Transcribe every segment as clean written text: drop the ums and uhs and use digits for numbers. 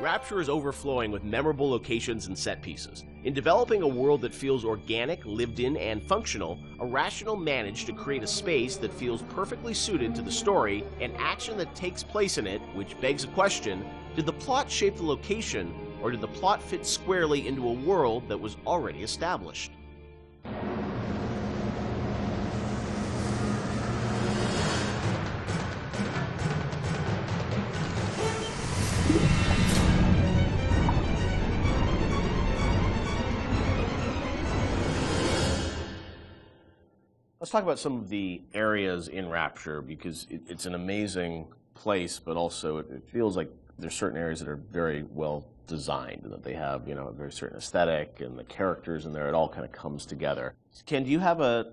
Rapture is overflowing with memorable locations and set pieces. In developing a world that feels organic, lived in, and functional, Irrational managed to create a space that feels perfectly suited to the story and action that takes place in it, which begs the question, did the plot shape the location, or did the plot fit squarely into a world that was already established? Let's talk about some of the areas in Rapture, because it's an amazing place, but also it feels like there's certain areas that are very well designed and that they have, a very certain aesthetic, and the characters in there, it all kind of comes together. Ken, do you have a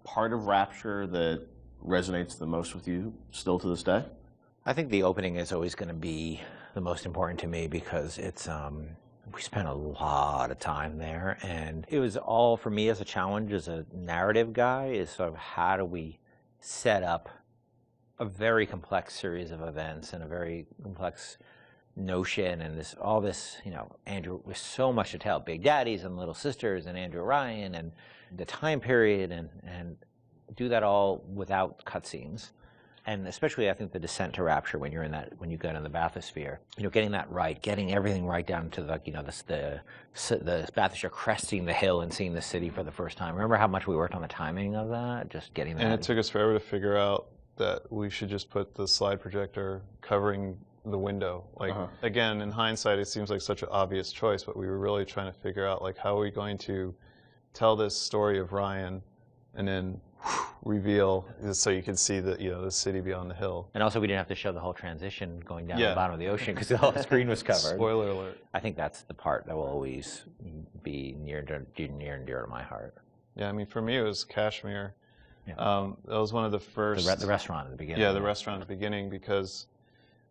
part of Rapture that resonates the most with you still to this day? I think the opening is always going to be the most important to me because it's we spent a lot of time there, and it was all for me as a challenge as a narrative guy is sort of how do we set up a very complex series of events and a very complex notion and all this, Andrew, with so much to tell, Big Daddies and Little Sisters and Andrew Ryan and the time period and do that all without cutscenes. And especially, I think, the descent to Rapture when when you get in the bathysphere, getting that right, getting everything right down to the bathysphere cresting the hill and seeing the city for the first time. Remember how much we worked on the timing of that, just getting that. And it took us forever to figure out that we should just put the slide projector covering the window. Again, in hindsight, it seems like such an obvious choice, but we were really trying to figure out, how are we going to tell this story of Ryan and then reveal so you can see the city beyond the hill. And also we didn't have to show the whole transition going down the bottom of the ocean because the whole screen was covered. Spoiler alert. I think that's the part that will always be near and dear to my heart. Yeah, I mean, for me it was Kashmir. Yeah. That was one of the first... The restaurant at the beginning. Yeah, the restaurant at the beginning, because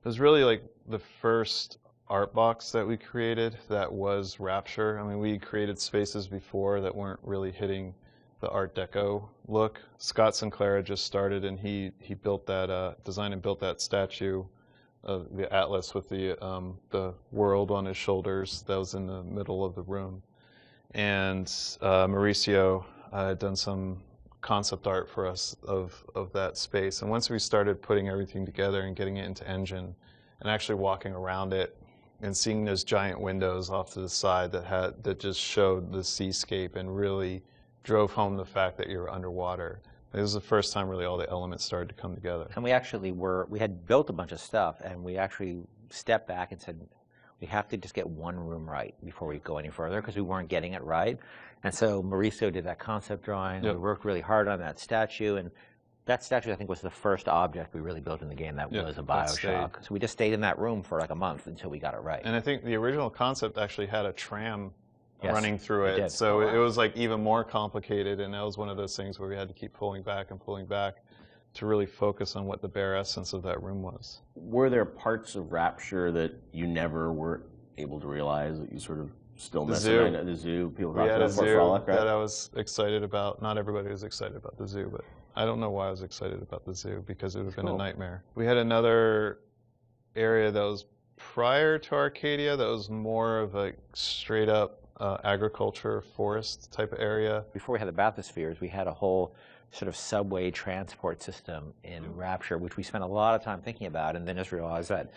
it was really the first art box that we created that was Rapture. I mean, we created spaces before that weren't really hitting the Art Deco look. Scott Sinclair just started, and he built that, designed and built that statue of the Atlas with the world on his shoulders that was in the middle of the room. And Mauricio had done some concept art for us of that space. And once we started putting everything together and getting it into Engine and actually walking around it and seeing those giant windows off to the side that just showed the seascape and really drove home the fact that you're underwater. It was the first time really all the elements started to come together. And we actually we had built a bunch of stuff, and we actually stepped back and said, we have to just get one room right before we go any further, because we weren't getting it right. And so Mauricio did that concept drawing. Yep. We worked really hard on that statue, and that statue, I think, was the first object we really built in the game that was a Bioshock. So we just stayed in that room for a month until we got it right. And I think the original concept actually had a tram running through it. So it was even more complicated, and that was one of those things where we had to keep pulling back to really focus on what the bare essence of that room was. Were there parts of Rapture that you never were able to realize that you sort of still missed? The zoo. People we had a zoo Frolic, right? That I was excited about. Not everybody was excited about the zoo, but I don't know why I was excited about the zoo, because it would have been a nightmare. We had another area that was prior to Arcadia that was more of a straight up agriculture, forest type of area. Before we had the bathyspheres, we had a whole sort of subway transport system in Rapture, which we spent a lot of time thinking about, and then just realized that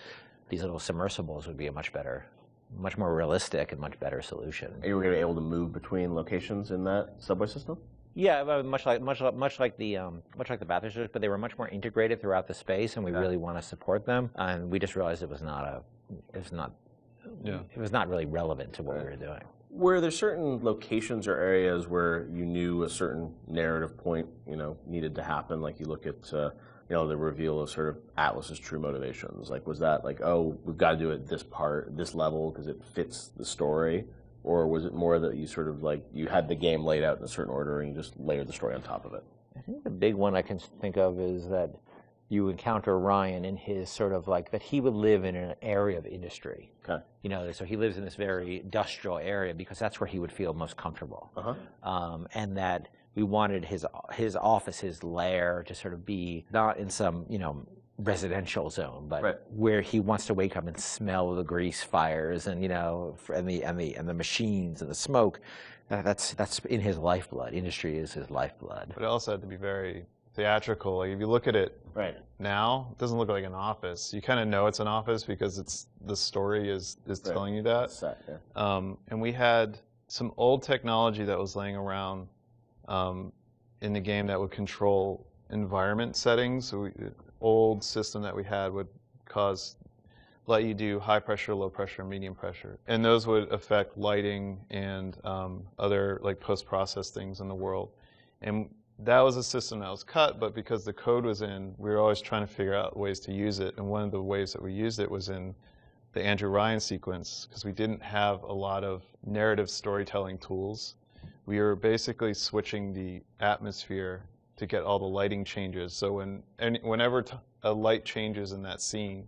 these little submersibles would be a much more realistic and much better solution. And you were going to be able to move between locations in that subway system? Yeah, much like the bathyspheres, but they were much more integrated throughout the space, and we really want to support them. And we just realized it was not really relevant to what we were doing. Were there certain locations or areas where you knew a certain narrative point, needed to happen? Like you look at, the reveal of sort of Atlas's true motivations. Like, was that oh, we've got to do it this level because it fits the story? Or was it more that you sort of you had the game laid out in a certain order and you just layered the story on top of it? I think the big one I can think of is that you encounter Ryan in his sort of that he would live in an area of industry. Okay. So he lives in this very industrial area because that's where he would feel most comfortable. And that we wanted his office, his lair, to sort of be not in some, residential zone, but Right. where he wants to wake up and smell the grease fires and and the machines and the smoke, that's in his lifeblood. Industry is his lifeblood. But it also had to be very theatrical. Like if you look at it Right. now, it doesn't look like an office. You kind of know it's an office because the story is telling you that. Set, yeah. And we had some old technology that was laying around in the game that would control environment settings. So old system that we had would let you do high pressure, low pressure, medium pressure, and those would affect lighting and other like post-process things in the world. And that was a system that was cut, but because the code was in, we were always trying to figure out ways to use it. And one of the ways that we used it was in the Andrew Ryan sequence, because we didn't have a lot of narrative storytelling tools. We were basically switching the atmosphere to get all the lighting changes. So whenever a light changes in that scene,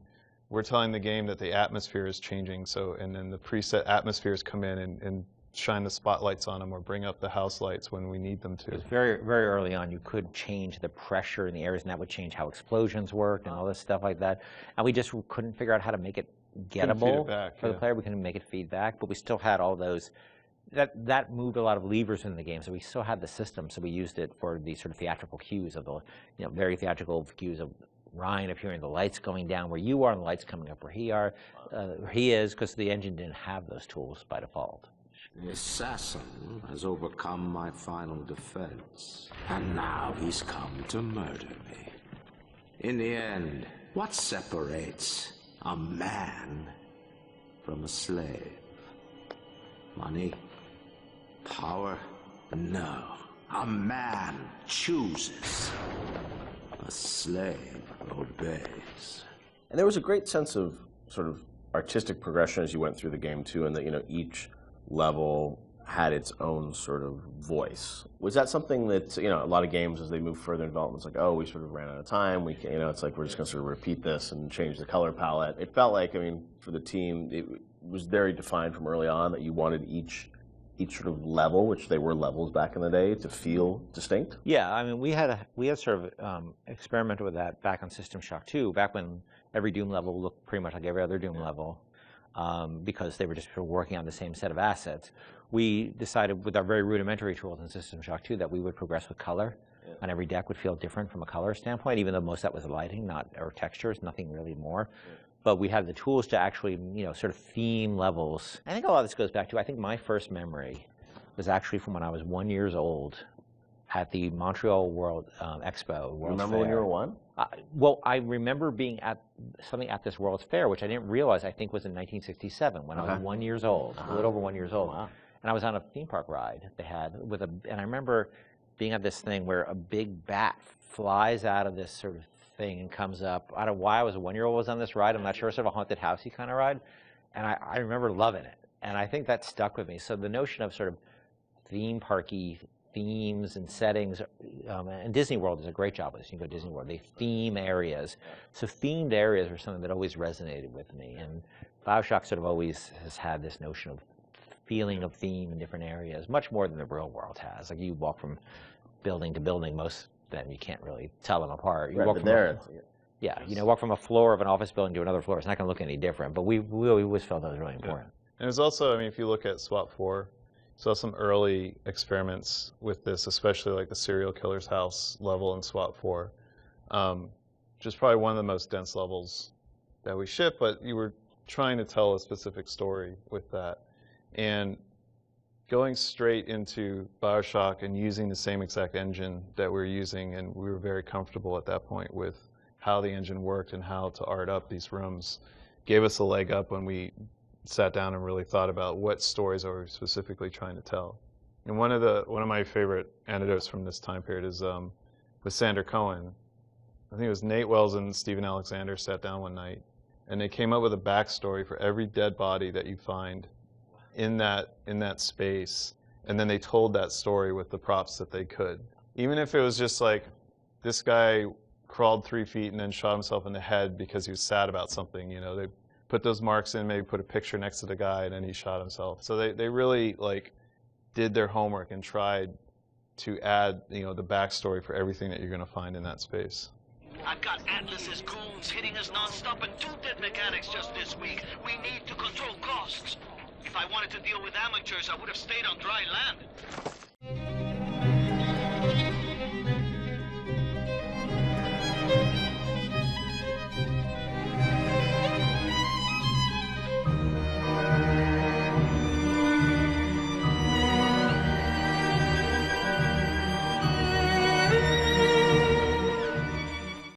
we're telling the game that the atmosphere is changing. So, and then the preset atmospheres come in and shine the spotlights on them or bring up the house lights when we need them to. Because very, very early on, you could change the pressure in the areas, and that would change how explosions worked and all this stuff like that. And we just couldn't figure out how to make it gettable for the player. We couldn't make it feedback, but we still had all those. That moved a lot of levers in the game, so we still had the system. So we used it for the sort of theatrical cues of the, very theatrical cues of Ryan appearing, the lights going down where you are, and the lights coming up where he is, because the engine didn't have those tools by default. The assassin has overcome my final defense, and now he's come to murder me. In the end, what separates a man from a slave? Money? Power? No. A man chooses. A slave obeys. And there was a great sense of sort of artistic progression as you went through the game too, and that each level had its own sort of voice. Was that something that a lot of games as they move further in development, it's like, oh, we sort of ran out of time. We can, it's like we're just going to sort of repeat this and change the color palette. It felt like, for the team, it was very defined from early on that you wanted each sort of level, which they were levels back in the day, to feel distinct. Yeah, we had sort of experimented with that back on System Shock 2, back when every Doom level looked pretty much like every other Doom level, because they were just working on the same set of assets. We decided with our very rudimentary tools in System Shock 2 that we would progress with color, and every deck would feel different from a color standpoint, even though most of that was lighting, or textures, nothing really more. But we had the tools to actually, sort of theme levels. I think a lot of this goes back to, I think my first memory was actually from when I was 1 year old at the Montreal World Expo. World's Remember Fair. when you were one? Well, I remember being at something at this World's Fair, which I didn't realize, I think was in 1967, when I was 1 year old, a little over 1 year old. Wow. And I was on a theme park ride they had and I remember being at this thing where a big bat flies out of this sort of thing and comes up. I don't know why I was a 1 year old was on this ride. I'm not sure, sort of a haunted housey kind of ride. And I remember loving it. And I think that stuck with me. So the notion of sort of theme parky themes and settings, and Disney World does a great job with this. You can go to Disney World, they theme areas. So themed areas are something that always resonated with me. And BioShock sort of always has had this notion of feeling of theme in different areas, much more than the real world has. Like you walk from building to building, most of them you can't really tell them apart. You Right, walk but from there, walk from a floor of an office building to another floor. It's not going to look any different. But we always felt that was really important. And there's also, if you look at SWAT 4, saw some early experiments with this, especially like the serial killer's house level in SWAT 4, which is probably one of the most dense levels that we ship. But you were trying to tell a specific story with that. And going straight into BioShock and using the same exact engine that we're using, and we were very comfortable at that point with how the engine worked and how to art up these rooms, gave us a leg up when we sat down and really thought about what stories are we specifically trying to tell. And one of my favorite anecdotes from this time period is with Sander Cohen. I think it was Nate Wells and Stephen Alexander sat down one night, and they came up with a backstory for every dead body that you find in that space, and then they told that story with the props that they could. Even if it was just like, this guy crawled 3 feet and then shot himself in the head because he was sad about something, they put those marks in, maybe put a picture next to the guy, and then he shot himself. So they really did their homework and tried to add the backstory for everything that you're going to find in that space. I've got Atlas's goons hitting us non-stop and 2 dead mechanics just this week. We need to control costs. If I wanted to deal with amateurs, I would have stayed on dry land.